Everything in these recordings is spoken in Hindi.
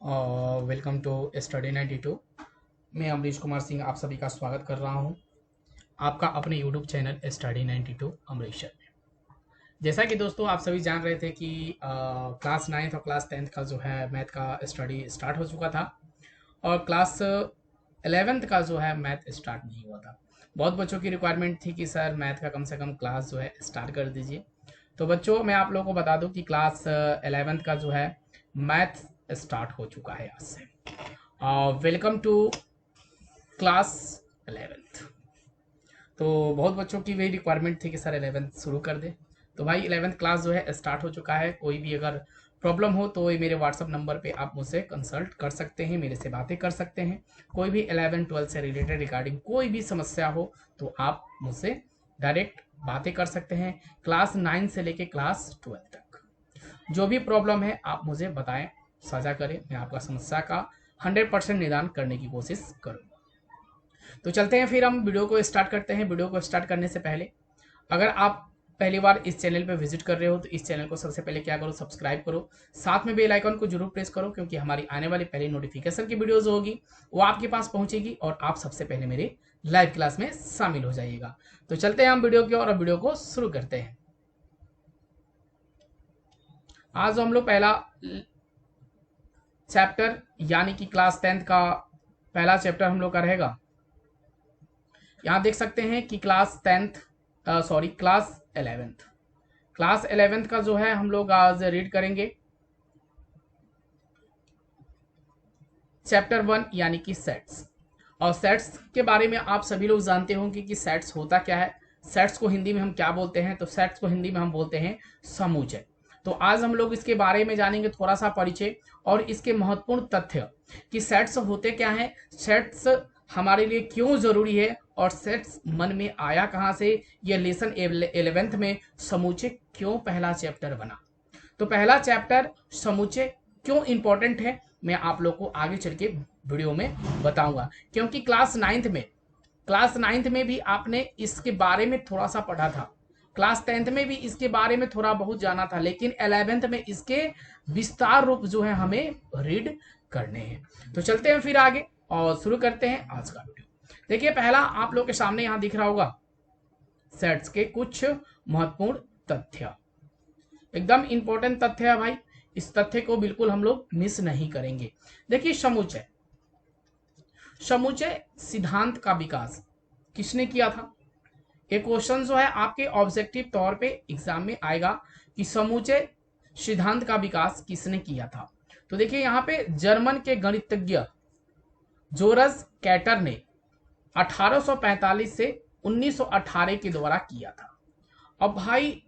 Welcome to study 92। मैं अमरीश कुमार सिंह आप सभी का स्वागत कर रहा हूं आपका अपने यूट्यूब चैनल स्टडी 92 अमरीशर में। जैसा कि दोस्तों आप सभी जान रहे थे कि क्लास 9th और क्लास 10th का जो है मैथ का स्टडी स्टार्ट हो चुका था और क्लास 11th का जो है मैथ स्टार्ट नहीं हुआ था। बहुत बच्चों की रिक्वायरमेंट थी कि सर मैथ का कम से कम क्लास जो है स्टार्ट कर दीजिए। तो बच्चों मैं आप लोगों को बता दूं कि क्लास 11th का जो है मैथ स्टार्ट हो चुका है आज से। Welcome to class 11th। तो बहुत बच्चों की वही रिक्वायरमेंट थी कि सर 11th शुरू कर दे। तो भाई 11th क्लास जो है स्टार्ट हो चुका है। कोई भी अगर प्रॉब्लम हो तो ये मेरे व्हाट्सअप नंबर पे आप मुझसे कंसल्ट कर सकते हैं, मेरे से बातें कर सकते हैं। कोई भी 11-12 से रिलेटेड रिगार्डिंग कोई भी समस्या हो तो आप मुझसे डायरेक्ट बातें कर सकते हैं। क्लास 9 से लेके क्लास 12 तक जो भी प्रॉब्लम है आप मुझे बताएं, साझा करें। मैं आपका समस्या का 100% निदान करने की कोशिश करूंगा। तो चलते हैं फिर हम वीडियो को स्टार्ट करते हैं। वीडियो को स्टार्ट करने से पहले अगर आप पहली बार इस चैनल पे विजिट कर रहे हो तो इस चैनल को सबसे पहले क्या करो, सब्सक्राइब करो। साथ में बेल आइकन को जरूर प्रेस करो क्योंकि हमारी आने वाली पहली नोटिफिकेशन की वीडियोज होगी वो आपके पास पहुंचेगी और आप सबसे पहले मेरे लाइव क्लास में शामिल हो जाइएगा। तो चलते हैं हम वीडियो की और वीडियो को शुरू करते हैं। आज हम लोग पहला चैप्टर यानी कि क्लास 10th का पहला चैप्टर हम लोग का रहेगा। यहां देख सकते हैं कि क्लास 11th का जो है हम लोग आज रीड करेंगे चैप्टर 1 यानी कि सेट्स। और सेट्स के बारे में आप सभी लोग जानते होंगे कि सेट्स होता क्या है। सेट्स को हिंदी में हम क्या बोलते हैं, तो सेट्स को हिंदी में हम बोलते हैं समूचय। तो आज हम लोग इसके बारे में जानेंगे थोड़ा सा परिचय और इसके महत्वपूर्ण तथ्य कि सेट्स होते क्या हैं, सेट्स हमारे लिए क्यों जरूरी है और सेट्स मन में आया कहां से, यह लेसन 11th में समूचय क्यों पहला चैप्टर बना। तो पहला चैप्टर समूचय क्यों इंपॉर्टेंट है मैं आप लोग को आगे चल के वीडियो में बताऊंगा, क्योंकि क्लास 9th में भी आपने इसके बारे में थोड़ा सा पढ़ा था, क्लास 10th में भी इसके बारे में थोड़ा बहुत जाना था, लेकिन 11th में इसके विस्तार रूप जो है हमें रीड करने हैं। तो चलते हैं फिर आगे और शुरू करते हैं आज का वीडियो। देखिए पहला आप लोग के सामने यहां दिख रहा होगा सेट्स के कुछ महत्वपूर्ण तथ्य। एकदम इंपॉर्टेंट तथ्य है भाई, इस तथ्य को बिल्कुल हम लोग मिस नहीं करेंगे। देखिए समुच्चय सिद्धांत का विकास किसने किया था। एक क्वेश्चन जो है आपके ऑब्जेक्टिव तौर पे एग्जाम में आएगा कि समुच्चय सिद्धांत का विकास किसने किया था। तो देखिए यहाँ पे जर्मन के गणितज्ञ जोरस कैटर ने 1845 से 1918 के द्वारा किया था। अब भाई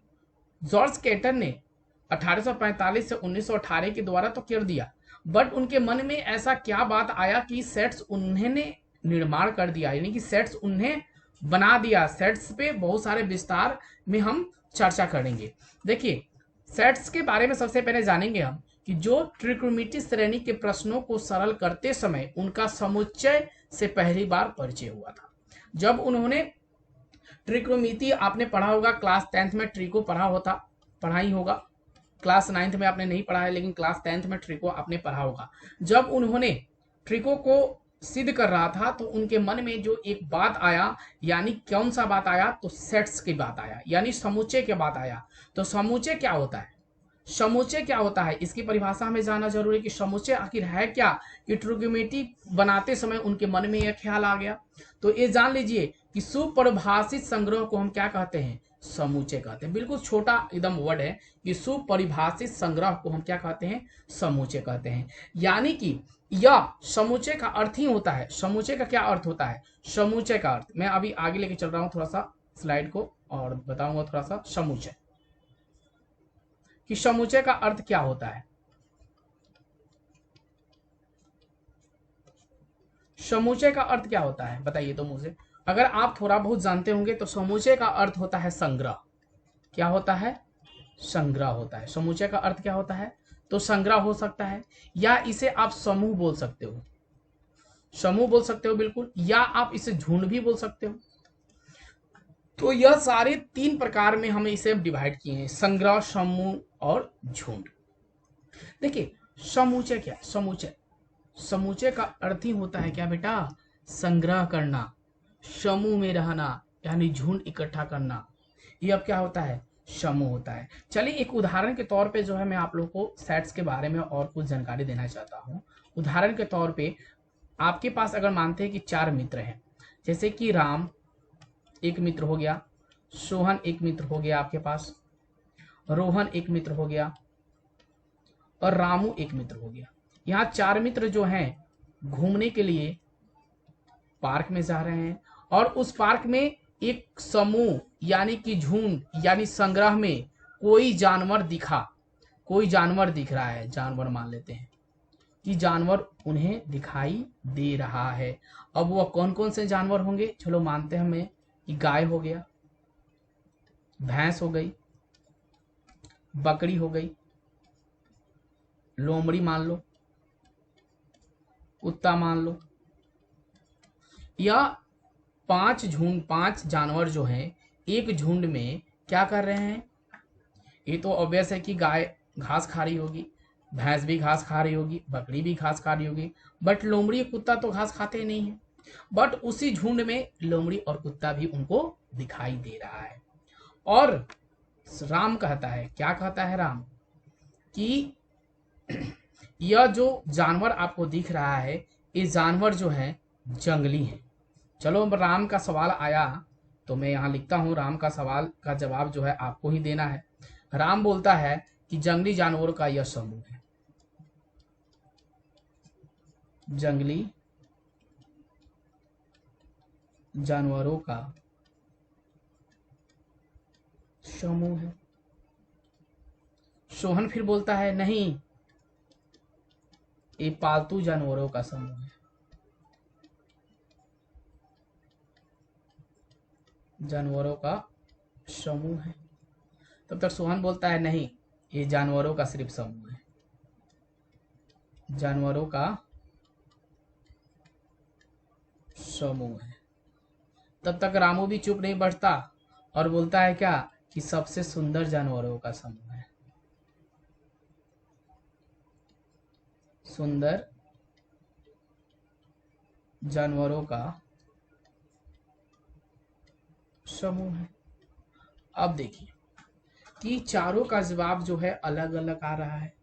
जॉर्ज कैटर ने 1845 से 1918 के द्वारा तो कर दिया, बट उनके मन में ऐसा क्या बात आया कि सेट्स उन्होंने निर्माण कर दिया, यानी कि सेट्स उन्हें बना दिया। सेट्स पे बहुत सारे विस्तार में हम चर्चा करेंगे। देखिए सेट्स के बारे में सबसे पहले जानेंगे हम कि जो त्रिकोणमितीय श्रेणी के प्रश्नों को सरल करते समय उनका समुच्चय से पहली बार परिचय हुआ था। जब उन्होंने त्रिकोणमितीय, आपने पढ़ा होगा क्लास 10th में ट्रिको पढ़ा ही होगा, क्लास 9th में आपने नहीं पढ़ा है लेकिन क्लास 10th में ट्रिको आपने पढ़ा होगा। जब उन्होंने ट्रिको को सिद्ध कर रहा था तो उनके मन में जो एक बात आया, यानी कौन सा बात आया, तो सेट्स की बात आया, यानी समुच्चय की बात आया। तो समुच्चय क्या होता है, समुच्चय क्या होता है इसकी परिभाषा हमें जानना जरूरी है कि समुच्चय आखिर है क्या। कि त्रिकोणमिति बनाते समय उनके मन में यह ख्याल आ गया। तो ये जान लीजिए कि सुपरिभाषित संग्रह को हम क्या कहते हैं, समुच्चय कहते हैं। बिल्कुल छोटा एकदम वर्ड है कि सुपरिभाषित संग्रह को हम क्या कहते हैं, समुच्चय कहते हैं। यानी कि यह समुच्चय का अर्थ ही होता है। समुच्चय का क्या अर्थ होता है, समुच्चय का अर्थ मैं अभी आगे लेके चल रहा हूं थोड़ा सा स्लाइड को और बताऊंगा थोड़ा सा समुच्चय कि समुच्चय का अर्थ क्या होता है। समुच्चय का अर्थ क्या होता है बताइए तो मुझे, अगर आप थोड़ा बहुत जानते होंगे तो समुच्चय का अर्थ होता है संग्रह। क्या होता है, संग्रह होता है। समुच्चय का अर्थ क्या होता है, तो संग्रह हो सकता है, या इसे आप समूह बोल सकते हो, समूह बोल सकते हो बिल्कुल, या आप इसे झुंड भी बोल सकते हो। तो यह सारे 3 प्रकार में हमें इसे डिवाइड किए हैं, संग्रह, समूह और झुंड। देखिए समुच्चय क्या है, समुच्चय समूचे का अर्थ ही होता है क्या बेटा, संग्रह करना, समूह में रहना, यानी झुंड इकट्ठा करना। ये अब क्या होता है, समूह होता है। चलिए एक उदाहरण के तौर पे जो है मैं आप लोगों को सेट्स के बारे में और कुछ जानकारी देना चाहता हूँ। उदाहरण के तौर पे आपके पास अगर मानते हैं कि 4 मित्र हैं, जैसे कि राम एक मित्र हो गया, सोहन एक मित्र हो गया आपके पास, रोहन एक मित्र हो गया और रामू एक मित्र हो गया। यहाँ 4 मित्र जो हैं घूमने के लिए पार्क में जा रहे हैं और उस पार्क में एक समूह यानी कि झुंड यानी संग्रह में कोई जानवर दिख रहा है, जानवर मान लेते हैं कि जानवर उन्हें दिखाई दे रहा है। अब वह कौन कौन से जानवर होंगे, चलो मानते हैं हमें कि गाय हो गया, भैंस हो गई, बकरी हो गई, लोमड़ी मान लो, कुत्ता मान लो। या 5 जानवर जो हैं एक झुंड में क्या कर रहे हैं, ये तो ऑब्वियस है कि गाय घास खा रही होगी, भैंस भी घास खा रही होगी, बकरी भी घास खा रही होगी, बट लोमड़ी कुत्ता तो घास खाते ही नहीं है। बट उसी झुंड में लोमड़ी और कुत्ता भी उनको दिखाई दे रहा है। और राम कहता है, क्या कहता है राम, कि यह जो जानवर आपको दिख रहा है ये जानवर जो है जंगली है। चलो अब राम का सवाल आया तो मैं यहाँ लिखता हूँ, राम का सवाल का जवाब जो है आपको ही देना है। राम बोलता है कि जंगली जानवरों का यह समूह है, जंगली जानवरों का समूह है। सोहन फिर बोलता है नहीं, ये पालतू जानवरों का समूह है, जानवरों का समूह है। तब तक सोहन बोलता है नहीं, ये जानवरों का सिर्फ समूह है, जानवरों का समूह है। तब तक रामू भी चुप नहीं बैठता और बोलता है क्या, कि सबसे सुंदर जानवरों का समूह है, सुंदर जानवरों का समूह है। अब देखिए कि चारों का जवाब जो है अलग अलग आ रहा है।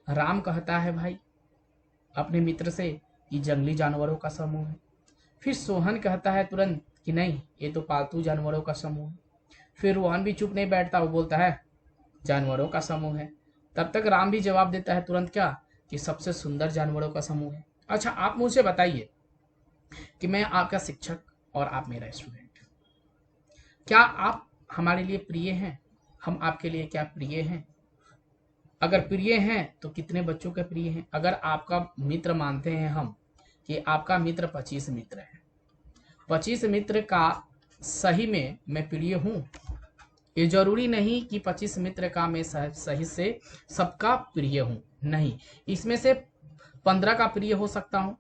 राम कहता है भाई अपने मित्र से कि जंगली जानवरों का समूह है। फिर सोहन कहता है तुरंत कि नहीं, ये तो पालतू जानवरों का समूह है। फिर रोहन भी चुप नहीं बैठता, वो बोलता है जानवरों का समूह है। तब तक राम भी जवाब देता है तुरंत क्या, कि सबसे सुंदर जानवरों का समूह है। अच्छा आप मुझे बताइए कि मैं आपका शिक्षक और आप मेरा स्टूडेंट, क्या आप हमारे लिए प्रिय हैं, हम आपके लिए क्या प्रिय हैं? अगर प्रिय हैं तो कितने बच्चों के प्रिय हैं? अगर आपका मित्र मानते हैं हम कि आपका मित्र 25 मित्र है, 25 मित्र का सही में मैं प्रिय हूं, ये जरूरी नहीं कि 25 मित्र का मैं सही से सबका प्रिय हूं, नहीं, इसमें से 15 का प्रिय हो सकता हूं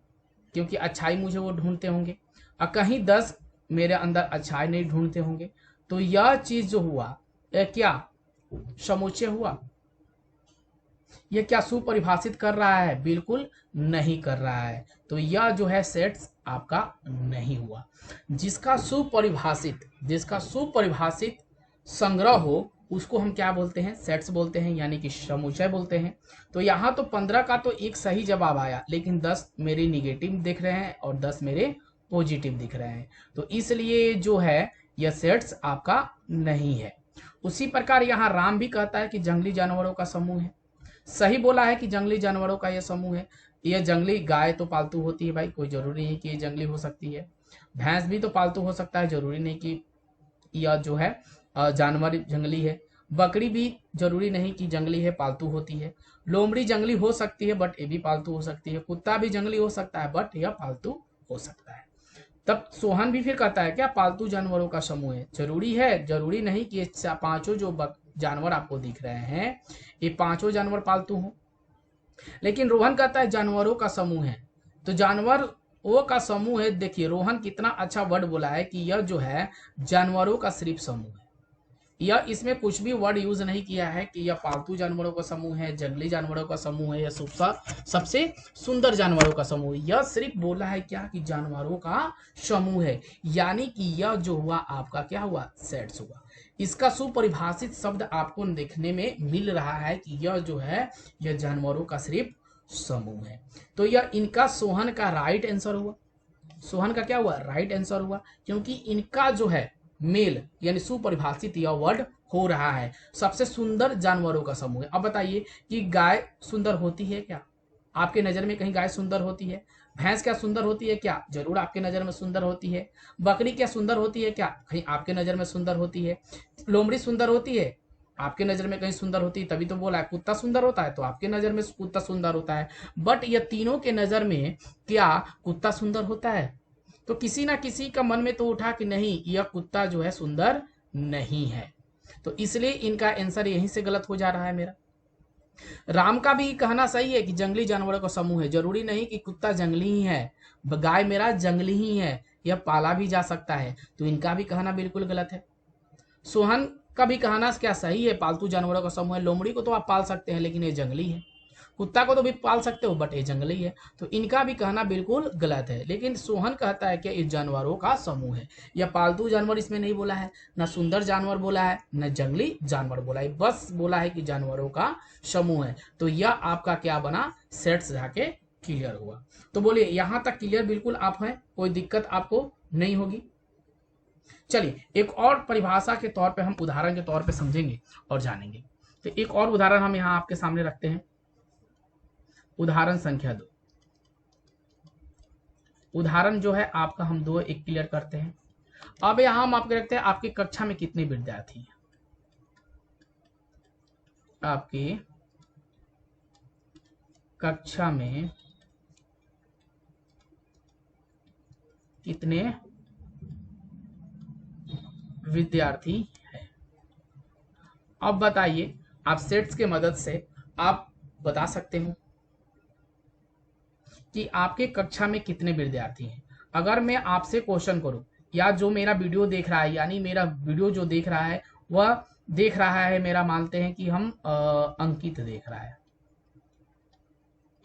क्योंकि अच्छाई मुझे वो ढूंढते होंगे, और कहीं 10 मेरे अंदर अच्छाई नहीं ढूंढते होंगे। तो यह चीज जो हुआ यह क्या समुच्चय हुआ, यह क्या सुपरिभाषित कर रहा है? बिल्कुल नहीं कर रहा है। तो यह जो है सेट्स आपका नहीं हुआ। जिसका सुपरिभाषित संग्रह हो उसको हम क्या बोलते हैं? सेट्स बोलते हैं, यानी कि समुच्चय बोलते हैं। तो यहाँ तो 15 का तो एक सही जवाब आया, लेकिन 10 मेरे निगेटिव दिख रहे हैं और 10 मेरे पॉजिटिव दिख रहे हैं, तो इसलिए जो है यह सेट्स आपका नहीं है। उसी प्रकार यहाँ राम भी कहता है कि जंगली जानवरों का समूह है, सही बोला है कि जंगली जानवरों का यह समूह है। यह जंगली गाय तो पालतू होती है भाई, कोई जरूरी नहीं कि ये जंगली हो सकती है। भैंस भी तो पालतू हो सकता है, जरूरी नहीं कि यह जो है जानवर जंगली है। बकरी भी जरूरी नहीं कि जंगली है, पालतू होती है। लोमड़ी जंगली हो सकती है बट ये भी पालतू हो सकती है। कुत्ता भी जंगली हो सकता है बट यह पालतू हो सकता है। तब सोहन भी फिर कहता है क्या पालतू जानवरों का समूह है, जरूरी है, जरूरी नहीं कि ये पांचों जो जानवर आपको दिख रहे हैं ये पांचों जानवर पालतू हों। लेकिन रोहन कहता है जानवरों का समूह है, तो जानवरों का समूह है। देखिए रोहन कितना अच्छा वर्ड बोला है कि यह जो है जानवरों का सिर्फ समूह है, यह इसमें कुछ भी वर्ड यूज नहीं किया है कि यह पालतू जानवरों का समूह है, जंगली जानवरों का समूह है, या सबसे सुंदर जानवरों का समूह है। यह सिर्फ बोला है क्या कि जानवरों का समूह है, यानी कि यह जो हुआ आपका क्या हुआ, सेट्स हुआ। इसका सुपरिभाषित शब्द आपको देखने में मिल रहा है कि यह जो है यह जानवरों का सिर्फ समूह है। तो यह इनका सोहन का राइट आंसर हुआ। सोहन का क्या हुआ, राइट आंसर हुआ, क्योंकि इनका जो है मेल यानी सुपरिभाषित यह वर्ड हो रहा है सबसे सुंदर जानवरों का समूह है। अब बताइए कि गाय सुंदर होती है क्या? आपके नजर में कहीं गाय सुंदर होती है? भैंस क्या सुंदर होती है क्या? जरूर आपके नजर में सुंदर होती है। बकरी क्या सुंदर होती है क्या? कहीं आपके नजर में सुंदर होती है। लोमड़ी सुंदर होती है? आपके नजर में कहीं सुंदर होती है, तभी तो बोला है। कुत्ता सुंदर होता है तो आपके नजर में कुत्ता सुंदर होता है। बट ये तीनों के नजर में क्या कुत्ता सुंदर होता है? तो किसी ना किसी का मन में तो उठा कि नहीं, यह कुत्ता जो है सुंदर नहीं है। तो इसलिए इनका आंसर यहीं से गलत हो जा रहा है मेरा। राम का भी कहना सही है कि जंगली जानवरों का समूह है। जरूरी नहीं कि कुत्ता जंगली ही है, गाय मेरा जंगली ही है, यह पाला भी जा सकता है। तो इनका भी कहना बिल्कुल गलत है। सोहन का भी कहना क्या सही है, पालतू जानवरों का समूह है। लोमड़ी को तो आप पाल सकते हैं लेकिन ये जंगली है। कुत्ता को तो भी पाल सकते हो बट ये जंगली है। तो इनका भी कहना बिल्कुल गलत है। लेकिन सोहन कहता है कि इस जानवरों का समूह है। यह पालतू जानवर इसमें नहीं बोला है, न सुंदर जानवर बोला है, न जंगली जानवर बोला है, बस बोला है कि जानवरों का समूह है। तो यह आपका क्या बना, सेट्स जाके क्लियर हुआ। तो बोलिए यहां तक क्लियर बिल्कुल आप हैं, कोई दिक्कत आपको नहीं होगी। चलिए एक और परिभाषा के तौर पे हम उदाहरण के तौर पे समझेंगे और जानेंगे। तो एक और उदाहरण हम यहां आपके सामने रखते हैं। उदाहरण संख्या 2। उदाहरण जो है आपका हम 2 एक क्लियर करते हैं। अब यहां हम आपके रखते हैं आपकी कक्षा में कितने विद्यार्थी हैं। आपकी कक्षा में कितने विद्यार्थी हैं। अब बताइए, आप सेट्स के मदद से आप बता सकते हो कि आपके कक्षा में कितने विद्यार्थी हैं। अगर मैं आपसे क्वेश्चन करूं, या जो मेरा वीडियो देख रहा है, यानी मेरा वीडियो जो देख रहा है वह देख रहा है, मेरा मानते हैं कि हम अंकित देख रहा है,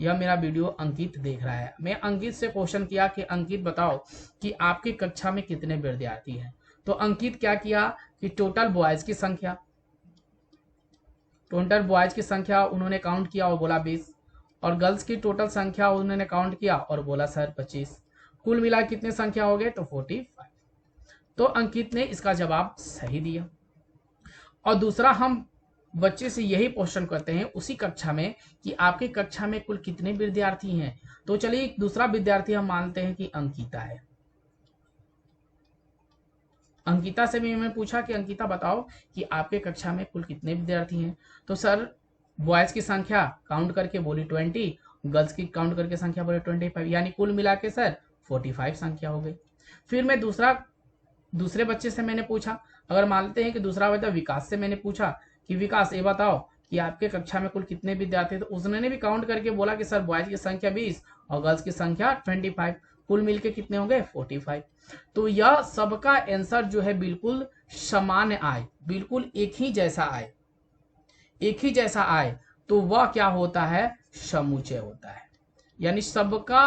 यह मेरा वीडियो अंकित देख रहा है। मैं अंकित से क्वेश्चन किया कि अंकित बताओ कि आपकी कक्षा में कितने विद्यार्थी हैं। तो अंकित क्या किया कि टोटल बॉयज की संख्या उन्होंने काउंट किया और बोला 20, और गर्ल्स की टोटल संख्या उन्होंने काउंट किया और बोला सर 25। कुल मिला कितने संख्या हो गए, तो 45। तो अंकित ने इसका जवाब सही दिया। और दूसरा हम बच्चे से यही क्वेश्चन करते हैं उसी कक्षा में कि आपकी कक्षा में कुल कितने विद्यार्थी हैं। तो चलिए दूसरा विद्यार्थी हम मानते हैं कि अंकिता है। अंकिता से भी मैं पूछा कि अंकिता बताओ कि आपके कक्षा में कुल कितने विद्यार्थी हैं। तो सर बॉयज की संख्या काउंट करके बोली 20, गर्ल्स की काउंट करके संख्या बोली 25, यानी कुल मिला के सर 45 संख्या हो गई। फिर मैं दूसरे बच्चे से मैंने पूछा, अगर मानते हैं कि दूसरा बच्चा विकास से मैंने पूछा कि विकास ये बताओ कि आपके कक्षा में कुल कितने विद्यार्थी, तो उसने भी काउंट करके बोला कि सर बॉयज की संख्या 20 और गर्ल्स की संख्या 25, कुल मिलके कितने हो गए 45। तो यह सबका आंसर जो है बिल्कुल समान आए, बिल्कुल एक ही जैसा आए, तो वह क्या होता है, समुच्चय होता है। यानी सबका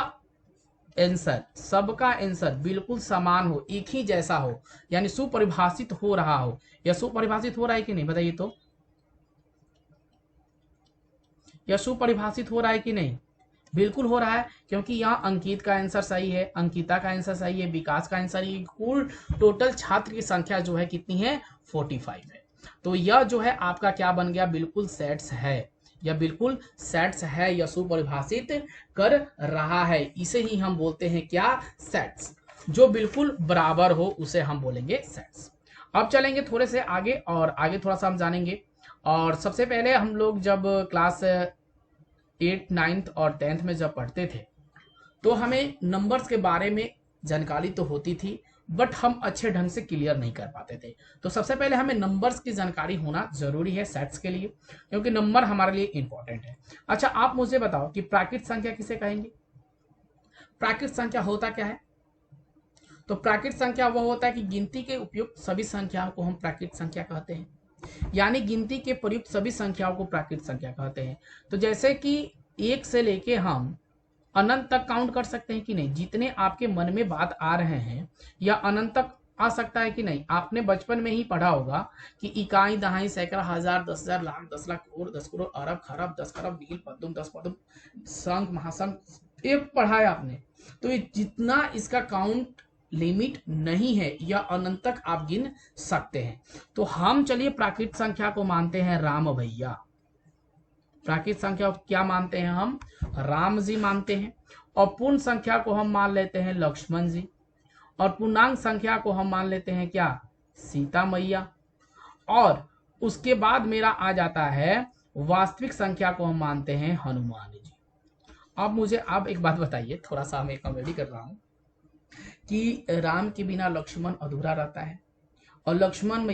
आंसर बिल्कुल समान हो, एक ही जैसा हो, यानी सुपरिभाषित हो रहा हो। यह सुपरिभाषित हो रहा है कि नहीं बताइए तो, यह सुपरिभाषित हो रहा है कि नहीं, बिल्कुल हो रहा है, क्योंकि यहाँ अंकित का आंसर सही है, अंकिता का आंसर सही है, विकास का आंसर ही, कुल टोटल छात्र की संख्या जो है कितनी है 45 है। तो यह जो है आपका क्या बन गया, बिल्कुल सेट्स है, यह बिल्कुल सेट्स है, यह सुपरिभाषित कर रहा है। इसे ही हम बोलते हैं क्या, सेट्स। जो बिल्कुल बराबर हो उसे हम बोलेंगे सेट्स। अब चलेंगे थोड़े से आगे, और आगे थोड़ा सा हम जानेंगे। और सबसे पहले हम लोग जब क्लास 8, 9 और 10 में जब पढ़ते थे तो हमें नंबर्स के बारे में जानकारी तो होती थी, बट हम अच्छे ढंग से क्लियर नहीं कर पाते थे। तो सबसे पहले हमें नंबर्स की जानकारी होना जरूरी है सेट्स के लिए, क्योंकि नंबर हमारे लिए इंपॉर्टेंट है। अच्छा आप मुझे बताओ कि प्राकृत संख्या किसे कहेंगे। प्राकृत संख्या होता क्या है। तो प्राकृत संख्या वह होता है कि गिनती के उपयुक्त सभी संख्याओं को हम प्राकृत संख्या कहते हैं। यानी गिनती के प्रयुक्त सभी संख्याओं को प्राकृत संख्या कहते हैं। तो जैसे कि 1 से लेके हम अनंत तक काउंट कर सकते हैं कि नहीं, जितने आपके मन में बात आ रहे हैं, या अनंत तक आ सकता है कि नहीं। आपने बचपन में ही पढ़ा होगा कि इकाई, दहाई, सैकड़ा, हजार, 10,000, लाख, 10 लाख, करोड़, 10 करोड़, अरब, खरब, 10 खरब, मील, पद्दुम, 10 पद्दुम, संख, महासंख, ये पढ़ा है आपने। तो ये जितना इसका काउंट लिमिट नहीं है, या अनंत तक आप गिन सकते हैं। तो हम चलिए प्राकृत संख्या को मानते हैं राम भैया। प्राकृत संख्या को क्या मानते हैं हम? राम जी मानते हैं। और पूर्ण संख्या को हम मान लेते हैं लक्ष्मण जी। और पूर्णांक संख्या को हम मान लेते हैं क्या? सीता मैया। और उसके बाद मेरा आ जाता है वास्तविक संख्या को हम मानते हैं हनुमान जी। अब मुझे आप एक बात बताइए, थोड़ा सा मैं कॉमेडी कर रहा हूं कि राम के बिना लक्ष्मण अधूरा रहता है, और लक्ष्मण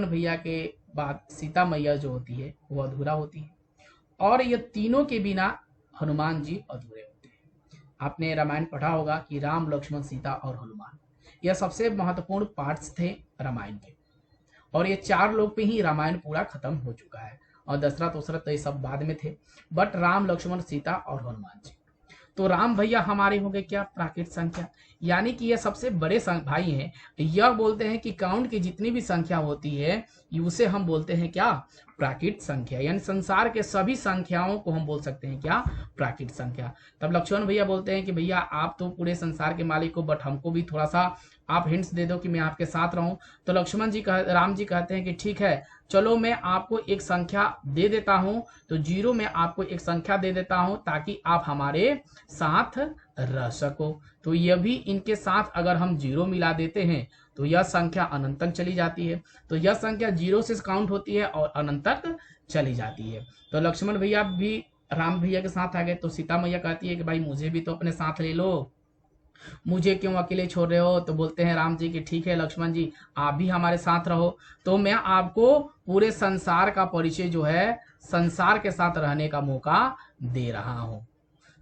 भैया के बाद सीता मैया जो होती है वो अधूरा होती है, और ये तीनों के बिना हनुमान जी अधूरे होते हैं। आपने रामायण पढ़ा होगा कि राम, लक्ष्मण, सीता और हनुमान, यह सबसे महत्वपूर्ण पार्ट्स थे रामायण के, और ये 4 लोग पे ही रामायण पूरा खत्म हो चुका है। और दशरथ उसरथ तो ये सब बाद में थे, बट राम, लक्ष्मण, सीता और हनुमान जी। तो राम भैया हमारे हो गए क्या? प्राकृत संख्या। यानी कि ये सबसे बड़े भाई हैं। यह बोलते हैं कि काउंट की जितनी भी संख्या होती है उसे हम बोलते हैं क्या? प्राकृत संख्या। यानी संसार के सभी संख्याओं को हम बोल सकते हैं क्या? प्राकृत संख्या। तब लक्ष्मण भैया बोलते हैं कि भैया आप तो पूरे संसार के मालिक हो, बट हमको भी थोड़ा सा आप हिंट्स दे दो कि मैं आपके साथ रहूं। तो राम जी कहते हैं कि ठीक है, चलो मैं आपको एक संख्या दे देता हूं। तो 0 में आपको एक संख्या दे देता हूं ताकि आप हमारे साथ रह सको। तो यह भी इनके साथ अगर हम 0 मिला देते हैं तो यह संख्या अनंत तक चली जाती है। तो यह संख्या 0 से काउंट होती है और अनंत तक चली जाती है। तो लक्ष्मण भैया भी राम भैया के साथ आ गए। तो सीता मैया कहती है कि भाई मुझे भी तो अपने साथ ले लो, मुझे क्यों अकेले छोड़ रहे हो? तो बोलते हैं राम जी कि ठीक है लक्ष्मण जी, आप भी हमारे साथ रहो। तो मैं आपको पूरे संसार का परिचय जो है, संसार के साथ रहने का मौका दे रहा हूं,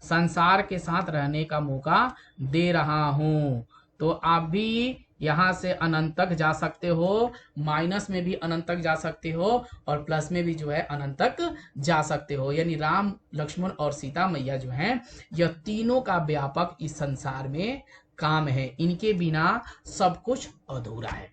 संसार के साथ रहने का मौका दे रहा हूं। तो आप भी यहां से अनंत तक जा सकते हो, माइनस में भी अनंत तक जा सकते हो, और प्लस में भी जो है अनंत तक जा सकते हो। यानी राम, लक्ष्मण और सीता मैया जो हैं, यह तीनों का व्यापक इस संसार में काम है। इनके बिना सब कुछ अधूरा है।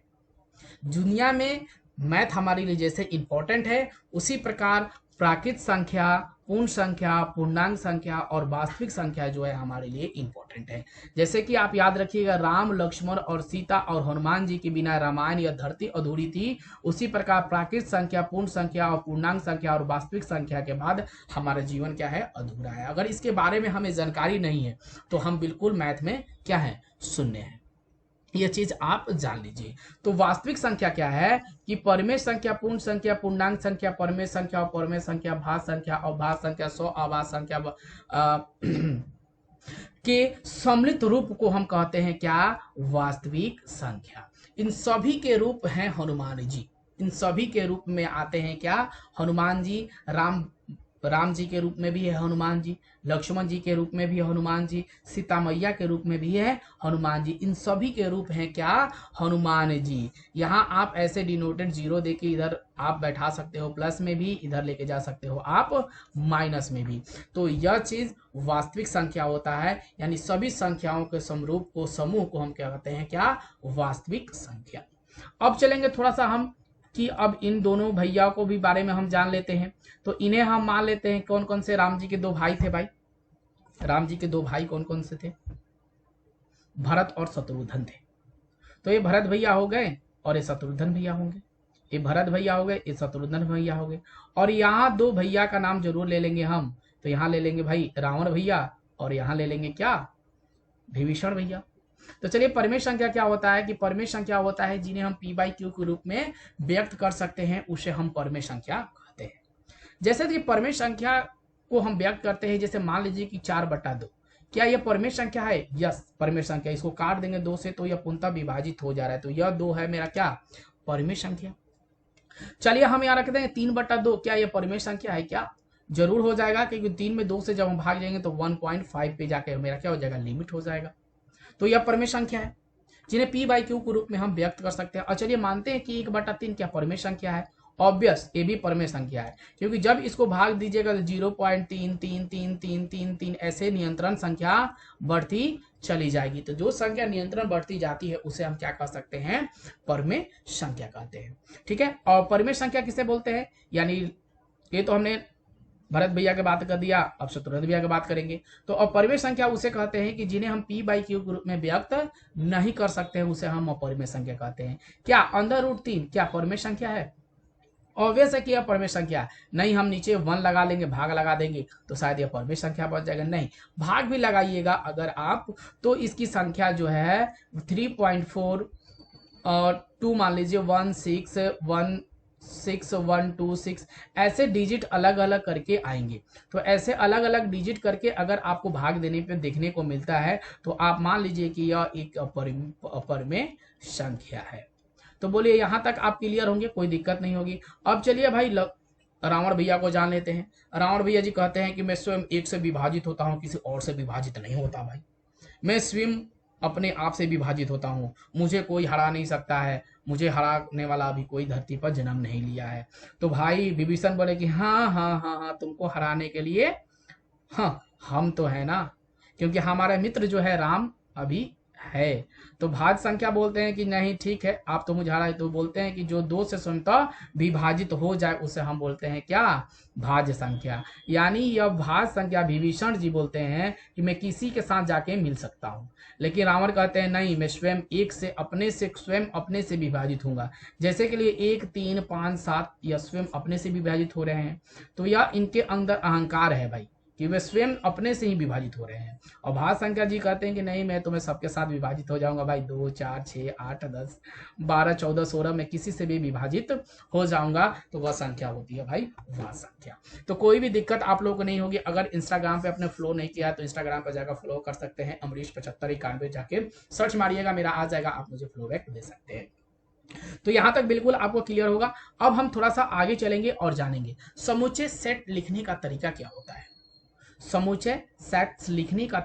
दुनिया में मैथ हमारे लिए जैसे इंपॉर्टेंट है, उसी प्रकार प्राकृत संख्या, पूर्ण संख्या, पूर्णांक संख्या और वास्तविक संख्या जो है हमारे लिए इंपॉर्टेंट है। जैसे कि आप याद रखिएगा, राम, लक्ष्मण और सीता और हनुमान जी के बिना रामायण या धरती अधूरी थी। उसी प्रकार प्राकृत संख्या, पूर्ण संख्या और पूर्णांक संख्या और वास्तविक संख्या के बाद हमारा जीवन क्या है? अधूरा है। अगर इसके बारे में हमें जानकारी नहीं है तो हम बिल्कुल मैथ में क्या है? शून्य है। यह चीज आप जान लीजिए। तो वास्तविक संख्या क्या है कि परमेय संख्या, पूर्ण संख्या, पूर्णांक संख्या, परमेय संख्या और परमेय संख्या, भाज्य संख्या, अभाज्य संख्या, सौ अभाज्य संख्या के सम्मिलित रूप को हम कहते हैं क्या? वास्तविक संख्या। इन सभी के रूप हैं हनुमान जी। इन सभी के रूप में आते हैं क्या? हनुमान जी। राम जी के रूप में भी है हनुमान जी, लक्ष्मण जी के रूप में भी है हनुमान जी, सीता मैया के रूप में भी है हनुमान जी। इन सभी के रूप हैं क्या? हनुमान जी। यहाँ आप ऐसे डिनोटेड 0 देके इधर आप बैठा सकते हो, प्लस में भी इधर लेके जा सकते हो आप, माइनस में भी। तो यह चीज वास्तविक संख्या होता है। यानी सभी संख्याओं के समरूप को, समूह को हम क्या कहते हैं? क्या? वास्तविक संख्या। अब चलेंगे थोड़ा सा हम कि अब इन दोनों भैया को भी बारे में हम जान लेते हैं। तो इन्हें हम मान लेते हैं कौन कौन से? राम जी के 2 भाई थे भाई। राम जी के 2 भाई कौन कौन से थे? भरत और शत्रुघ्न थे। तो ये भरत भैया हो गए और ये शत्रुघ्न भैया होंगे। ये भरत भैया हो गए, ये शत्रुघ्न भैया हो गए। और यहाँ 2 भैया का नाम जरूर ले लेंगे हम। तो यहाँ ले लेंगे भाई रावण भैया, और यहाँ ले लेंगे क्या? विभीषण भैया। तो चलिए, परमेय संख्या क्या होता है कि परमेय संख्या होता है जिन्हें हम p/q के रूप में व्यक्त कर सकते हैं, उसे हम परमेय संख्या कहते हैं। जैसे कि परमेय संख्या को हम व्यक्त करते हैं, जैसे मान लीजिए कि 4/2, क्या यह परमेय संख्या है? यस, परमेय संख्या। इसको काट देंगे 2 से तो यह पूर्णतः विभाजित हो जा रहा है। तो यह 2 है मेरा क्या? परमेय संख्या। चलिए हम यहाँ रख देंगे 3/2। क्या यह परमेय संख्या है? क्या जरूर हो जाएगा, क्योंकि 3 में 2 से जब हम भाग जाएंगे तो 1.5 पे जाके मेरा क्या हो जाएगा? लिमिट हो जाएगा। तो यह परमेय संख्या है जिन्हें p/q के रूप में हम व्यक्त कर सकते हैं। और चलिए मानते हैं कि 1/3 क्या परमेय संख्या है, ऑब्वियस ये भी परमेय संख्या है, क्योंकि जब इसको भाग दीजिएगा तो 0.33333 ऐसे नियंत्रण संख्या बढ़ती चली जाएगी। तो जो संख्या नियंत्रण बढ़ती जाती है उसे हम क्या कह सकते हैं, परमेय संख्या कहते हैं। ठीक है, और परमेय संख्या किसे बोलते हैं, यानी ये तो हमने भरत भैया की बात कर दिया, अब शत्रुघ्न भैया की बात करेंगे। तो अपरिमेय संख्या उसे कहते हैं कि जिन्हें हम p/q के रूप में व्यक्त नहीं कर सकते हैं, उसे हम अपरिमेय संख्या कहते हैं। क्या √3 क्या परमेय संख्या है? ऑब्वियस है कि यह परमेय संख्या है। नहीं हम नीचे 1 लगा लेंगे, भाग लगा देंगे तो शायद यह परमेय संख्या बन जाएगा। नहीं, भाग भी लगाइएगा अगर आप, तो इसकी संख्या जो है 3.4 और 2 मान लीजिए 1616126 ऐसे डिजिट अलग अलग करके आएंगे। तो ऐसे अलग अलग डिजिट करके अगर आपको भाग देने पे देखने को मिलता है तो आप मान लीजिए कि यह एक अपरिमेय संख्या है। तो बोलिए यहां तक आप क्लियर होंगे, कोई दिक्कत नहीं होगी। अब चलिए भाई रावण भैया को जान लेते हैं। रावण भैया जी कहते हैं कि मैं स्वयं एक से विभाजित होता हूं, किसी और से विभाजित नहीं होता भाई। मैं स्वयं अपने आप से विभाजित होता हूँ, मुझे कोई हरा नहीं सकता है, मुझे हराने वाला अभी कोई धरती पर जन्म नहीं लिया है। तो भाई विभीषण बोले कि हाँ हाँ हाँ हाँ, तुमको हराने के लिए हाँ हम तो है ना, क्योंकि हमारा मित्र जो है राम अभी है। तो भाज्य संख्या बोलते हैं कि नहीं ठीक है आप तो मुझे हराए, तो बोलते हैं कि जो 2 से स्वतः विभाजित हो जाए उसे हम बोलते हैं क्या, भाज्य संख्या। यानी यह भाज्य संख्या विभीषण जी बोलते हैं कि मैं किसी के साथ जाके मिल सकता हूँ, लेकिन रावण कहते हैं नहीं, मैं स्वयं स्वयं अपने से विभाजित होऊंगा। जैसे के लिए 1 3 5 7 यह स्वयं अपने से विभाजित हो रहे हैं, तो यह इनके अंदर अहंकार है भाई कि वे स्वयं अपने से ही विभाजित हो रहे हैं। और भाज्य संख्या जी कहते हैं कि नहीं मैं तो मैं सबके साथ विभाजित हो जाऊंगा भाई, 2 4 6 8 10 12 14 16 में किसी से भी विभाजित हो जाऊंगा, तो वह संख्या होती है भाई भाज्य संख्या। तो कोई भी दिक्कत आप लोगों को नहीं होगी। अगर इंस्टाग्राम पे अपने फॉलो नहीं किया तो इंस्टाग्राम पर जाकर फॉलो कर सकते हैं, अमरीश 7591 जाके सर्च मारिएगा, मेरा आ जाएगा, आप मुझे फॉलो बैक दे सकते हैं। तो यहां तक बिल्कुल आपको क्लियर होगा। अब हम थोड़ा सा आगे चलेंगे और जानेंगे समुच्चय सेट लिखने का तरीका क्या होता है। समुच्चय सेट्स लिखने का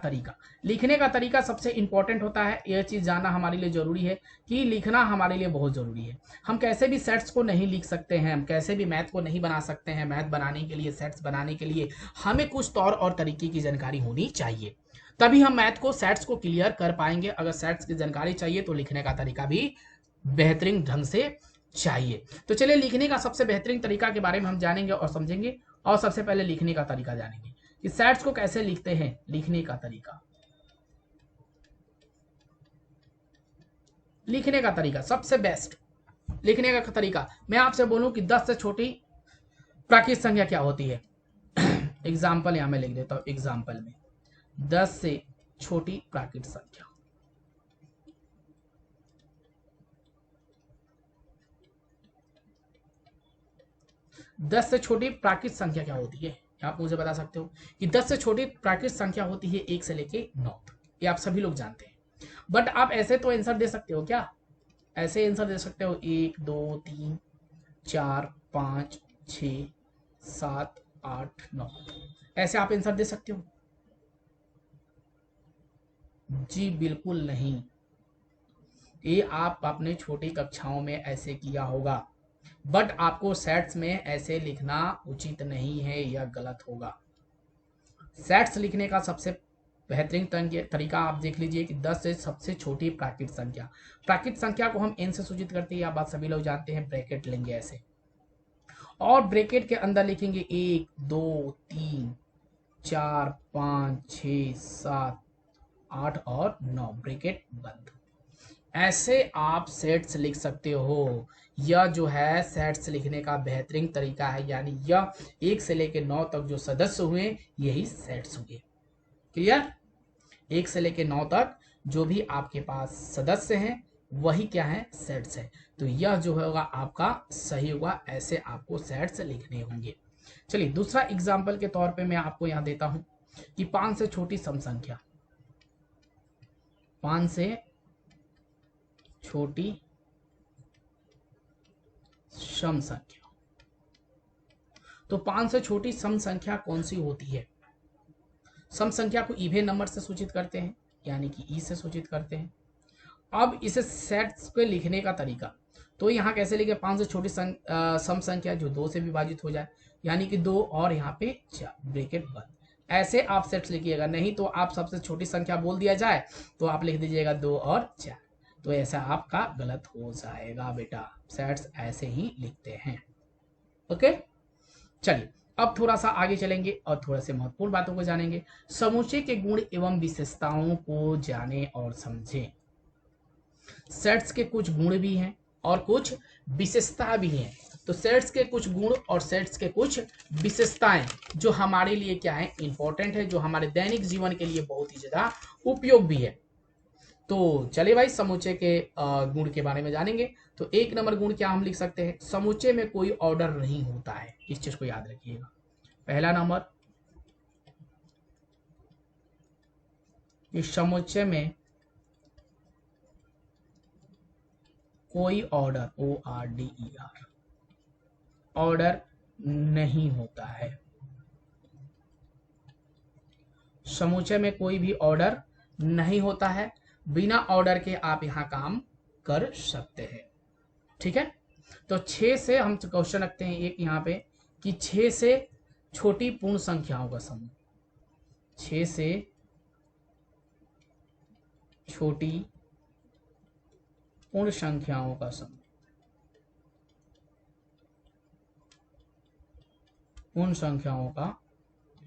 तरीका सबसे इंपॉर्टेंट होता है। यह चीज जानना हमारे लिए जरूरी है कि लिखना हमारे लिए बहुत जरूरी है। हम कैसे भी सेट्स को नहीं लिख सकते हैं, हम कैसे भी मैथ को नहीं बना सकते हैं। मैथ बनाने के लिए, सेट्स बनाने के लिए हमें कुछ तौर और तरीके की जानकारी होनी चाहिए, तभी हम मैथ को, सेट्स को क्लियर कर पाएंगे। अगर सेट्स की जानकारी चाहिए तो लिखने का तरीका भी बेहतरीन ढंग से चाहिए। तो चलिए लिखने का सबसे बेहतरीन तरीका के बारे में हम जानेंगे और समझेंगे। और सबसे पहले लिखने का तरीका जानेंगे कि सेट्स को कैसे लिखते हैं। लिखने का तरीका सबसे बेस्ट लिखने का तरीका, मैं आपसे बोलूं कि 10 से छोटी प्राकृतिक संख्या क्या होती है। एग्जाम्पल यहां मैं लिख देता हूं। एग्जाम्पल में 10 से छोटी प्राकृतिक संख्या, दस से छोटी प्राकृतिक संख्या क्या होती है, आप मुझे बता सकते हो कि 10 से छोटी प्राकृतिक संख्या होती है 1 से लेके 9 तक। ये आप सभी लोग जानते हैं, बट आप ऐसे तो आंसर दे सकते हो क्या, ऐसे आंसर दे सकते हो 1 2 3 4 5 6 7 8 9, ऐसे आप आंसर दे सकते हो? जी बिल्कुल नहीं। ये आप अपने छोटी कक्षाओं में ऐसे किया होगा, बट आपको सेट्स में ऐसे लिखना उचित नहीं है, यह गलत होगा। सेट्स लिखने का सबसे बेहतरीन तरीका आप देख लीजिए कि 10 से सबसे छोटी प्राकृतिक संख्या को हम n से सूचित करते हैं, यह बात सभी लोग जानते हैं। ब्रैकेट लेंगे ऐसे और ब्रैकेट के अंदर लिखेंगे 1 2 3 4 5 6 7 8 और 9, ब्रैकेट बंद। ऐसे आप सेट्स लिख सकते हो। यह जो है सेट्स लिखने का बेहतरीन तरीका है, यानी यह 1 से लेकर 9 तक जो सदस्य हुए यही सेट्स हुए। क्लियर? 1 से लेकर 9 तक जो भी आपके पास सदस्य हैं वही क्या है, सेट्स है। तो यह जो होगा आपका सही होगा, ऐसे आपको सेट्स लिखने होंगे। चलिए दूसरा एग्जाम्पल के तौर पे मैं आपको यहां देता हूं कि 5 से छोटी सम संख्या, 5 से छोटी सम संख्या। तो 5 से छोटी सम संख्या कौन सी होती है? सम संख्या को इवन नंबर से सूचित करते हैं, यानी कि ई से सूचित करते हैं। अब इसे सेट्स पे लिखने का तरीका, तो यहाँ कैसे लिखे, 5 से छोटी सम संख्या जो 2 से विभाजित हो जाए, यानी कि 2 और यहाँ पे 4 ब्रैकेट बंद। ऐसे आप सेट्स लिखिएगा, नहीं तो आप सबसे छोटी संख्या बोल दिया जाए तो आप लिख दीजिएगा 2 और 4, तो ऐसा आपका गलत हो जाएगा बेटा। सेट्स ऐसे ही लिखते हैं। ओके, चलिए अब थोड़ा सा आगे चलेंगे और थोड़ा से महत्वपूर्ण बातों को जानेंगे। समूचे के गुण एवं विशेषताओं को जाने और समझें। सेट्स के कुछ गुण भी हैं और कुछ विशेषता भी हैं। तो सेट्स के कुछ गुण और सेट्स के कुछ विशेषताएं जो हमारे लिए क्या है, इंपॉर्टेंट है, जो हमारे दैनिक जीवन के लिए बहुत ही ज्यादा उपयोग भी है। तो चलिए भाई समूचे के गुण के बारे में जानेंगे। तो 1 नंबर गुण क्या हम लिख सकते हैं, समूचे में कोई ऑर्डर नहीं होता है। इस चीज को याद रखिएगा। पहला नंबर, इस समुच्चय में कोई ऑर्डर, ORDER, ऑर्डर नहीं होता है। समुच्चय में कोई भी ऑर्डर नहीं होता है, बिना ऑर्डर के आप यहां काम कर सकते हैं। ठीक है, तो 6 से हम क्वेश्चन रखते हैं एक यहां पे कि 6 से छोटी पूर्ण संख्याओं का समूह, 6 से छोटी पूर्ण संख्याओं का समूह, पूर्ण संख्याओं का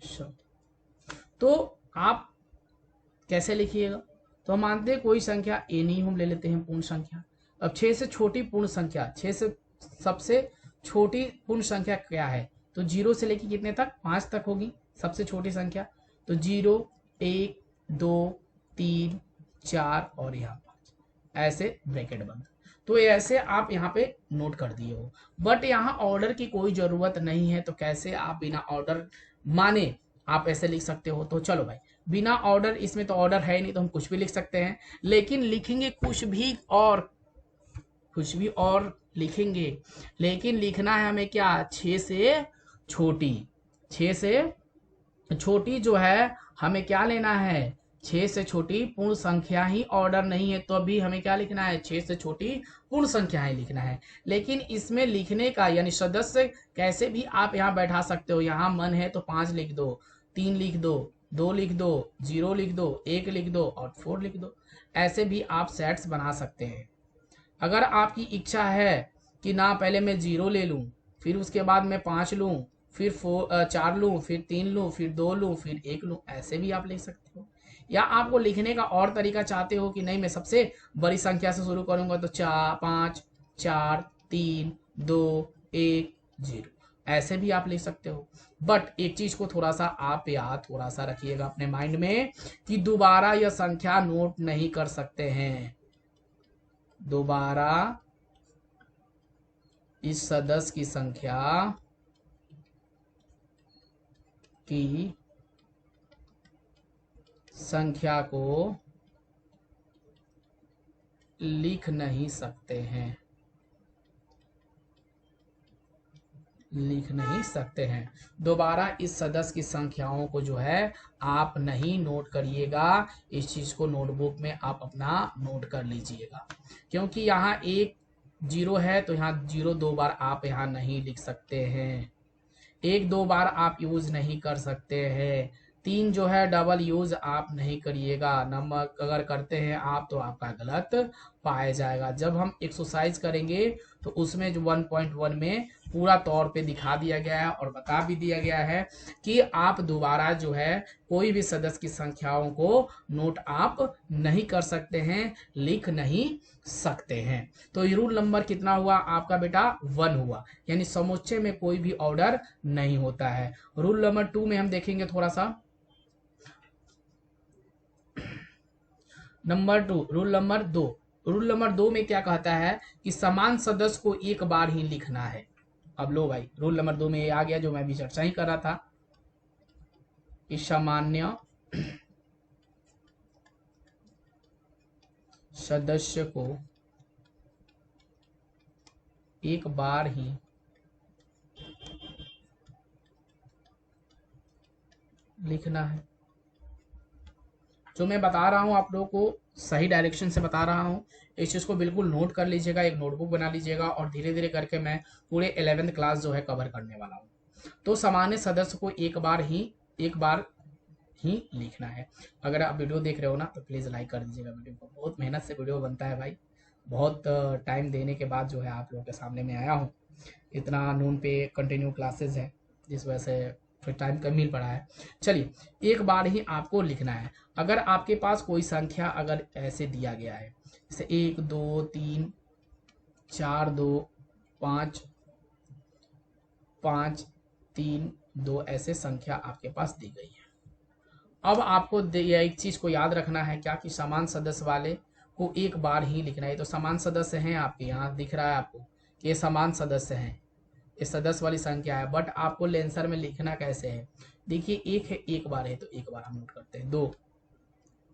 समूह। तो आप कैसे लिखिएगा, तो हम मानते हैं कोई संख्या ए नहीं, हम ले लेते हैं पूर्ण संख्या। अब 6 से छोटी पूर्ण संख्या, 6 से सबसे छोटी पूर्ण संख्या क्या है, तो 0 से लेके कितने तक, 5 तक होगी सबसे छोटी संख्या। तो 0, 1, 2, 3, 4 और यहाँ 5, ऐसे ब्रैकेट बंद। तो ऐसे आप यहाँ पे नोट कर दिए हो, बट यहाँ ऑर्डर की कोई जरूरत नहीं है। तो कैसे आप बिना ऑर्डर माने आप ऐसे लिख सकते हो। तो चलो भाई, बिना ऑर्डर, इसमें तो ऑर्डर है नहीं तो हम कुछ भी लिख सकते हैं, लेकिन लिखेंगे कुछ भी और लिखेंगे, लेकिन लिखना है हमें क्या, 6 से छोटी। 6 से छोटी जो है हमें क्या लेना है, 6 से छोटी पूर्ण संख्या ही ऑर्डर नहीं है, तो अभी हमें क्या लिखना है, 6 से छोटी पूर्ण संख्या ही लिखना है। लेकिन इसमें लिखने का यानी सदस्य कैसे भी आप यहाँ बैठा सकते हो। यहाँ मन है तो 5 लिख दो, 3 लिख दो, 2 लिख दो, 0 लिख दो, 1 लिख दो और 4 लिख दो। ऐसे भी आप सेट्स बना सकते हैं। अगर आपकी इच्छा है कि ना पहले मैं 0 ले लूं, फिर उसके बाद मैं 5 लूं, फिर 4 लूं, फिर 3 लूं, फिर 2 लूं, फिर 1 लूं, ऐसे भी आप लिख सकते हो। या आपको लिखने का और तरीका चाहते हो कि नहीं मैं सबसे बड़ी संख्या से शुरू करूंगा, तो 5, 4, 3, 2, 1, 0, ऐसे भी आप लिख सकते हो। बट एक चीज को थोड़ा सा आप याद थोड़ा सा रखिएगा अपने माइंड में कि दोबारा यह संख्या नोट नहीं कर सकते हैं। दोबारा इस सदस्य की संख्या को लिख नहीं सकते हैं, लिख नहीं सकते हैं। दोबारा इस सदस्य की संख्याओं को जो है आप नहीं नोट करिएगा। इस चीज को नोटबुक में आप अपना नोट कर लीजिएगा, क्योंकि यहाँ 1 0 है तो यहाँ 0 2 बार आप यहाँ नहीं लिख सकते हैं, 1 2 बार आप यूज नहीं कर सकते हैं, 3 जो है डबल यूज आप नहीं करिएगा। नंबर अगर करते हैं आप तो आपका गलत पाया जाएगा। जब हम एक्सरसाइज करेंगे तो उसमें जो 1.1 में पूरा तौर पे दिखा दिया गया है और बता भी दिया गया है कि आप दोबारा जो है कोई भी सदस्य की संख्याओं को नोट आप नहीं कर सकते हैं, लिख नहीं सकते हैं। तो ये रूल नंबर कितना हुआ आपका बेटा, 1 हुआ, यानी समुच्चय में कोई भी ऑर्डर नहीं होता है। रूल नंबर 2 में हम देखेंगे थोड़ा सा। रूल नंबर 2 में क्या कहता है कि समान सदस्य को एक बार ही लिखना है। अब लो भाई, रूल नंबर 2 में ये आ गया जो मैं भी चर्चा ही कर रहा था कि सामान्य सदस्य को एक बार ही लिखना है। जो मैं बता रहा हूँ आप लोगों को सही डायरेक्शन से बता रहा हूँ। इस चीज़ को बिल्कुल नोट कर लीजिएगा, एक नोटबुक बना लीजिएगा और धीरे धीरे करके मैं पूरे 11th क्लास जो है कवर करने वाला हूँ। तो सामान्य सदस्य को एक बार ही लिखना है। अगर आप वीडियो देख रहे हो ना तो प्लीज़ लाइक कर दीजिएगा वीडियो को। बहुत मेहनत से वीडियो बनता है भाई, बहुत टाइम देने के बाद जो है आप लोगों के सामने में आया हूँ। इतना नून पे कंटिन्यू क्लासेस है जिस वजह से फिर टाइम कम मिल पड़ा है। चलिए, एक बार ही आपको लिखना है। अगर आपके पास कोई संख्या अगर ऐसे दिया गया है जैसे 1 2 3 4 2 5 5 3 2 ऐसे संख्या आपके पास दी गई है। अब आपको एक चीज को याद रखना है क्या कि समान सदस्य वाले को एक बार ही लिखना है। तो समान सदस्य हैं आपके यहाँ दिख रहा है आपको कि ये समान सदस्य हैं, ये सदस्य वाली संख्या है। बट आपको आंसर में लिखना कैसे है, देखिए एक है, एक बार है, तो एक बार हम नोट करते हैं 2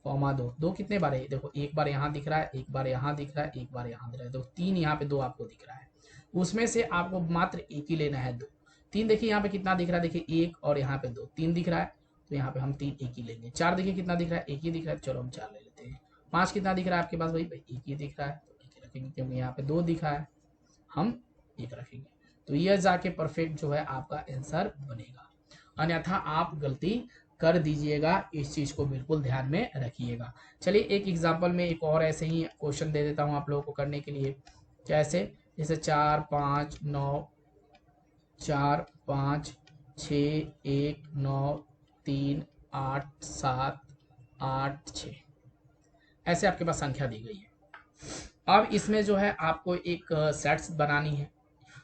कॉमा 2। 2 कितने बार है, देखो एक बार यहाँ दिख रहा है, एक बार यहाँ दिख रहा है, एक बार यहाँ दिख रहा है, तो 3 यहाँ पे 2 आपको दिख रहा है। उसमें से आपको मात्र एक ही लेना है 2। 3 देखिए यहाँ पे कितना दिख रहा है, देखिए 1 और यहाँ पे 2, 3 दिख रहा है, तो यहाँ पे हम 3 एक ही लेंगे। 4 देखिए कितना दिख रहा है, एक ही दिख रहा है, चलो हम 4 ले लेते हैं। 5 कितना दिख रहा है आपके पास, भाई एक ही दिख रहा है, तो एक ही रखेंगे, क्योंकि यहाँ पे 2 दिखा है, हम एक रखेंगे। तो यह जाके परफेक्ट जो है आपका आंसर बनेगा, अन्यथा आप गलती कर दीजिएगा। इस चीज को बिल्कुल ध्यान में रखिएगा। चलिए एक एग्जांपल में एक और ऐसे ही क्वेश्चन दे देता हूं आप लोगों को करने के लिए। कैसे, जैसे 4 5 9 4 5 6 1 9 3 8 7 8 6 ऐसे आपके पास संख्या दी गई है। अब इसमें जो है आपको एक सेट्स बनानी है।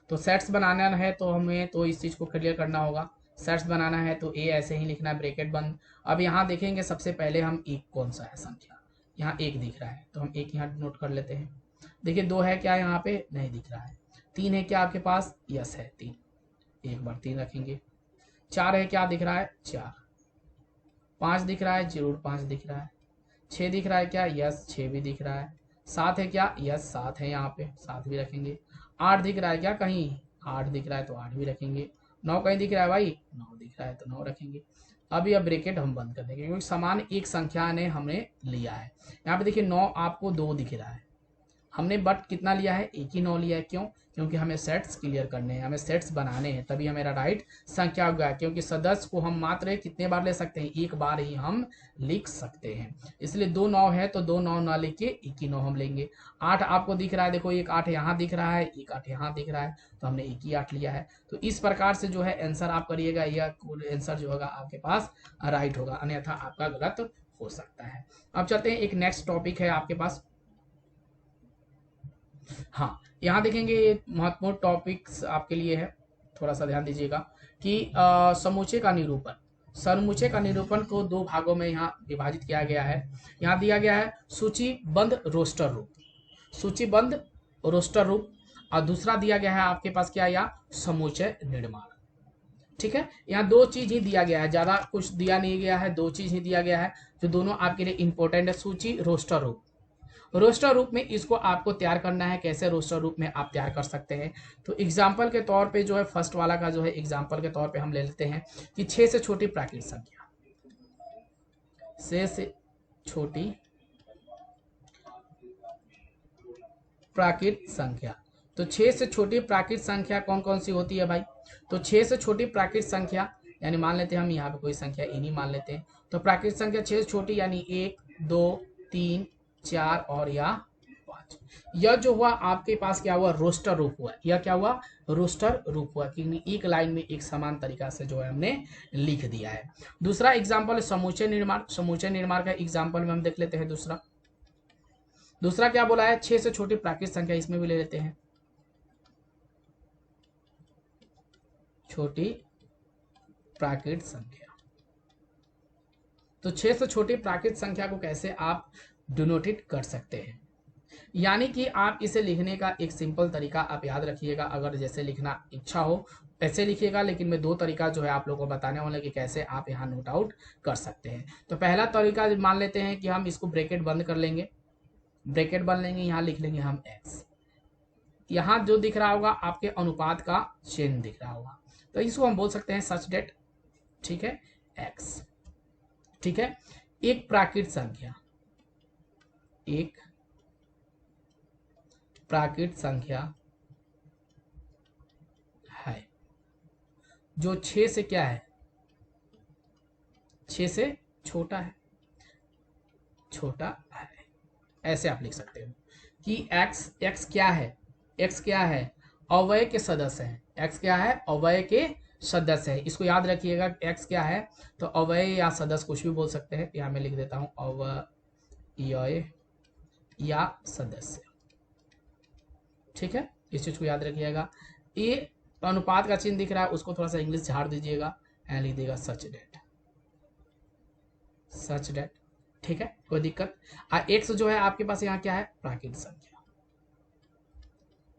तो सेट्स बनाना है तो हमें तो इस चीज को क्लियर करना होगा। सेट्स बनाना है तो ए ऐसे ही लिखना है, ब्रैकेट बंद। अब यहाँ देखेंगे सबसे पहले हम एक कौन सा है संख्या, यहाँ एक दिख रहा है तो हम एक यहाँ नोट कर लेते हैं। देखिए 2 है क्या, यहाँ पे नहीं दिख रहा है। 3 है क्या आपके पास, यस है 3, एक बार 3 रखेंगे। 4 है क्या दिख रहा है, 4। 5 दिख रहा है, जरूर 5 दिख रहा है। 6 दिख रहा है क्या, यस 6 भी दिख रहा है। 7 है क्या, यस 7 है, यहाँ पे 7 भी रखेंगे। 8 दिख रहा है क्या, कहीं 8 दिख रहा है तो 8 भी रखेंगे। 9 कहीं दिख रहा है भाई, 9 दिख रहा है तो 9 रखेंगे। अब यह ब्रैकेट हम बंद कर देंगे क्योंकि समान एक संख्या ने हमने लिया है। यहाँ पे देखिए 9 आपको 2 दिख रहा है, हमने बट कितना लिया है, एक ही 9 लिया है। क्यों, क्योंकि हमें सेट्स क्लियर करने हैं, हमें सेट्स बनाने हैं, तभी हमेरा राइट संख्या हो गया। क्योंकि सदस्य को हम मात्र कितने बार ले सकते हैं, एक बार ही हम लिख सकते हैं। इसलिए 2 9 है तो 2 9 ना लेके एक ही 9 हम लेंगे। 8 आपको दिख रहा है, देखो एक 8 यहाँ दिख रहा है, एक 8 यहाँ दिख रहा है, तो हमने एक ही 8 लिया है। तो इस प्रकार से जो है आंसर आप करिएगा, यह आंसर जो होगा आपके पास राइट होगा, अन्यथा आपका गलत हो सकता है। अब चलते हैं, एक नेक्स्ट टॉपिक है आपके पास। हाँ, यहाँ देखेंगे ये महत्वपूर्ण टॉपिक्स आपके लिए है, थोड़ा सा ध्यान दीजिएगा कि समूचे का निरूपण। समूचे का निरूपण को 2 भागों में यहाँ विभाजित किया गया है। यहाँ दिया गया है सूचीबद्ध रोस्टर रूप, सूचीबद्ध रोस्टर रूप, और दूसरा दिया गया है आपके पास क्या, या समुच्चय निर्माण। ठीक है, यहाँ 2 चीज ही दिया गया है, ज्यादा कुछ दिया नहीं गया है, 2 चीज ही दिया गया है जो दोनों आपके लिए इंपॉर्टेंट है। सूची, रोस्टर रूप। रोस्टर रूप में इसको आपको तैयार करना है। कैसे रोस्टर रूप में आप तैयार कर सकते हैं, तो एग्जाम्पल के तौर पे जो है फर्स्ट वाला का जो है एग्जाम्पल के तौर पे हम ले लेते हैं कि 6 से छोटी प्राकृत संख्या, 6 से छोटी प्राकृत संख्या। तो 6 से छोटी प्राकृत संख्या कौन कौन सी होती है भाई, तो 6 से छोटी प्राकृत संख्या यानी मान लेते हैं हम यहाँ पे कोई संख्या इन्हीं मान लेते हैं, तो प्राकृत संख्या 6 से छोटी यानी 1 2 3 4 और या 5। यह जो हुआ आपके पास क्या हुआ, रोस्टर रूप हुआ। यह क्या हुआ, रोस्टर रूप हुआ, कि एक लाइन में एक समान तरीका से जो है हमने लिख दिया है। दूसरा एग्जाम्पल है समूचे निर्माण। समूचे निर्माण का एग्जाम्पल में हम देख लेते हैं। दूसरा क्या बोला है, 6 से छोटी प्राकृत संख्या, इसमें भी ले लेते हैं छोटी प्राकृत संख्या। तो 6 से छोटी प्राकृत संख्या को कैसे आप डिनोटेट कर सकते हैं, यानी कि आप इसे लिखने का एक सिंपल तरीका आप याद रखिएगा। अगर जैसे लिखना इच्छा हो ऐसे लिखिएगा, लेकिन मैं 2 तरीका जो है आप लोगों को बताने वाला कि कैसे आप यहाँ नोट आउट कर सकते हैं। तो पहला तरीका मान लेते हैं कि हम इसको ब्रैकेट बंद कर लेंगे, ब्रैकेट बंद लेंगे, यहाँ लिख लेंगे हम x। यहाँ जो दिख रहा होगा आपके अनुपात का चिन्ह दिख रहा होगा, तो इसको हम बोल सकते हैं सच डेट, ठीक है, x। ठीक है, एक प्राकृत संख्या, एक प्राकृत संख्या है जो 6 से क्या है, 6 से छोटा है, छोटा है। ऐसे आप लिख सकते हो कि x क्या है, x क्या है, अवयव के सदस्य है, x क्या है, अवयव के सदस्य है। इसको याद रखिएगा, x क्या है तो अवयव या सदस्य कुछ भी बोल सकते हैं। यहाँ मैं लिख देता हूं अवयव या सदस्य, ठीक है। इस चीज को याद रखिएगा। ये अनुपात का चिन्ह दिख रहा है, उसको थोड़ा सा इंग्लिश झाड़ दीजिएगा एंड लिख देगा सच डेट, सच डेट, ठीक है, कोई दिक्कत। एक्स जो है आपके पास यहाँ क्या है, प्राकृत संख्या,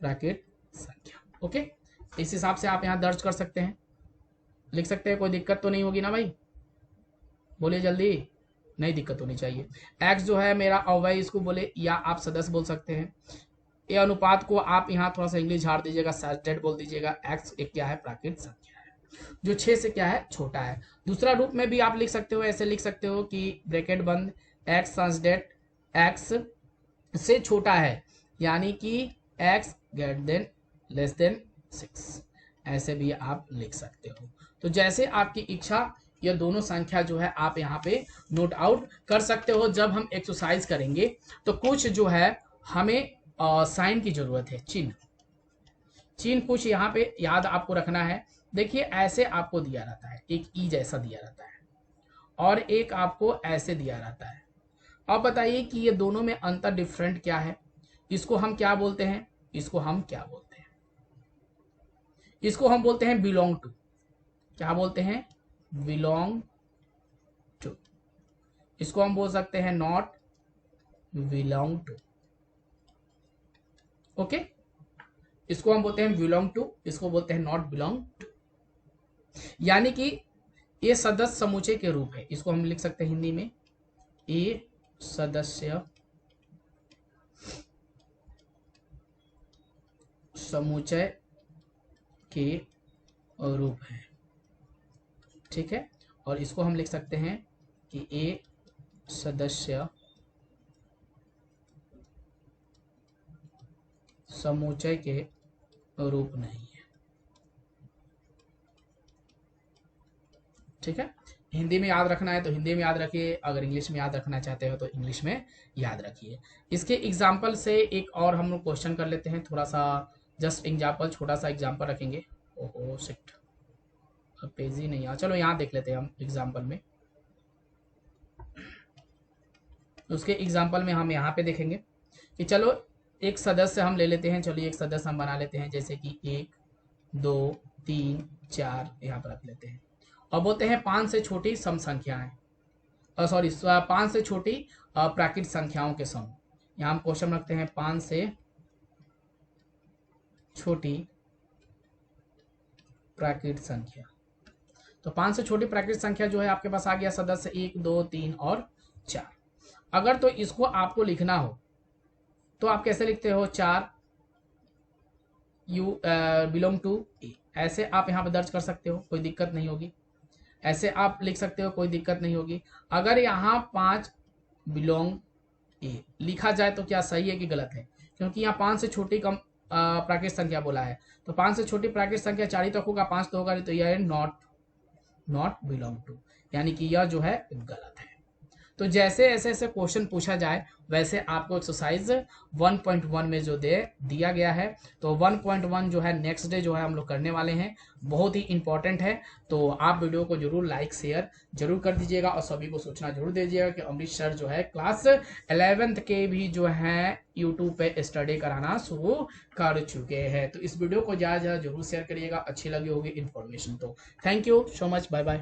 प्राकृत संख्या, ओके। इस हिसाब से आप यहाँ दर्ज कर सकते हैं, लिख सकते हैं, कोई दिक्कत तो नहीं होगी ना भाई, बोलिए जल्दी, नहीं दिक्कत होनी चाहिए। एक्स जो है मेरा अवयव, इसको बोले या आप सदस्य बोल सकते हैं। ये अनुपात को आप यहाँ थोड़ा सा इंग्लिश झाड़ दीजिएगा, सच डेट बोल दीजिएगा। एक्स एक क्या है, प्राकृत संख्या है जो 6 से क्या है, छोटा है। दूसरा रूप में भी आप लिख सकते हो, ऐसे लिख सकते हो कि ब्रैकेट बंद एक्स सच डेट एक्स से छोटा है, यानी कि x greater than less than 6, ऐसे भी आप लिख सकते हो। तो जैसे आपकी इच्छा, यह दोनों संख्या जो है आप यहाँ पे नोट आउट कर सकते हो। जब हम एक्सरसाइज करेंगे तो कुछ जो है हमें साइन की जरूरत है, चिन्ह, चिन्ह कुछ यहाँ पे याद आपको रखना है। देखिए ऐसे आपको दिया रहता है, एक ई जैसा दिया रहता है और एक आपको ऐसे दिया रहता है। अब बताइए कि ये दोनों में अंतर डिफरेंट क्या है, इसको हम क्या बोलते हैं, इसको हम क्या बोलते हैं, इसको हम बोलते हैं बिलोंग टू। क्या बोलते हैं, बिलोंग टू। इसको हम बोल सकते हैं नॉट बिलोंग टू, ओके। इसको हम बोलते हैं बिलोंग टू, इसको बोलते हैं नॉट बिलोंग टू। यानी कि ये सदस्य समुच्चय के रूप है, इसको हम लिख सकते हैं हिंदी में ये सदस्य समुच्चय के रूप है, ठीक है। और इसको हम लिख सकते हैं कि ये सदस्य समुच्चय के रूप नहीं है, ठीक है। हिंदी में याद रखना है तो हिंदी में याद रखिए, अगर इंग्लिश में याद रखना चाहते हो तो इंग्लिश में याद रखिए। इसके एग्जाम्पल से एक और हम लोग क्वेश्चन कर लेते हैं, थोड़ा सा जस्ट एग्जाम्पल, छोटा सा एग्जाम्पल रखेंगे। ओहो शिट, अब पेज ही नहीं आ, चलो यहाँ देख लेते हैं हम एग्जाम्पल में। उसके एग्जाम्पल में हम यहाँ पे देखेंगे कि चलो एक सदस्य हम ले लेते हैं, चलिए एक सदस्य हम बना लेते हैं, जैसे कि 1 2 3 4 यहाँ पर रख लेते हैं और बोलते हैं 5 से छोटी सम संख्याएं, सॉरी 5 से छोटी प्राकृत संख्याओं के समूह। यहाँ हम क्वेश्चन रखते हैं 5 से छोटी प्राकृत संख्या। तो 5 से छोटी प्राकृत संख्या जो है आपके पास आ गया सदस्य 1 2 3 और 4। अगर तो इसको आपको लिखना हो तो आप कैसे लिखते हो, 4 यू बिलोंग टू ए, ऐसे आप यहाँ पर दर्ज कर सकते हो, कोई दिक्कत नहीं होगी। ऐसे आप लिख सकते हो, कोई दिक्कत नहीं होगी। अगर यहाँ 5 बिलोंग ए लिखा जाए तो क्या सही है कि गलत है, क्योंकि यहाँ 5 से छोटी कम प्राकृत संख्या बोला है, तो 5 से छोटी प्राकृत संख्या 4 ही तक होगा, 5 तो होगा नहीं, तो यह है नॉट बिलोंग टू, यानी कि यह जो है गलत है। तो जैसे ऐसे ऐसे क्वेश्चन पूछा जाए वैसे आपको एक्सरसाइज 1.1 में जो दिया गया है, तो 1.1 जो है नेक्स्ट डे जो है हम लोग करने वाले हैं, बहुत ही इंपॉर्टेंट है। तो आप वीडियो को जरूर लाइक शेयर जरूर कर दीजिएगा और सभी को सूचना जरूर दे दीजिएगा कि अमृत सर जो है क्लास 11th के भी जो है यूट्यूब पे स्टडी कराना शुरू कर चुके हैं। तो इस वीडियो को ज़्यादा जरूर शेयर करिएगा, अच्छी लगी होगी इन्फॉर्मेशन। तो thank you so much, bye bye.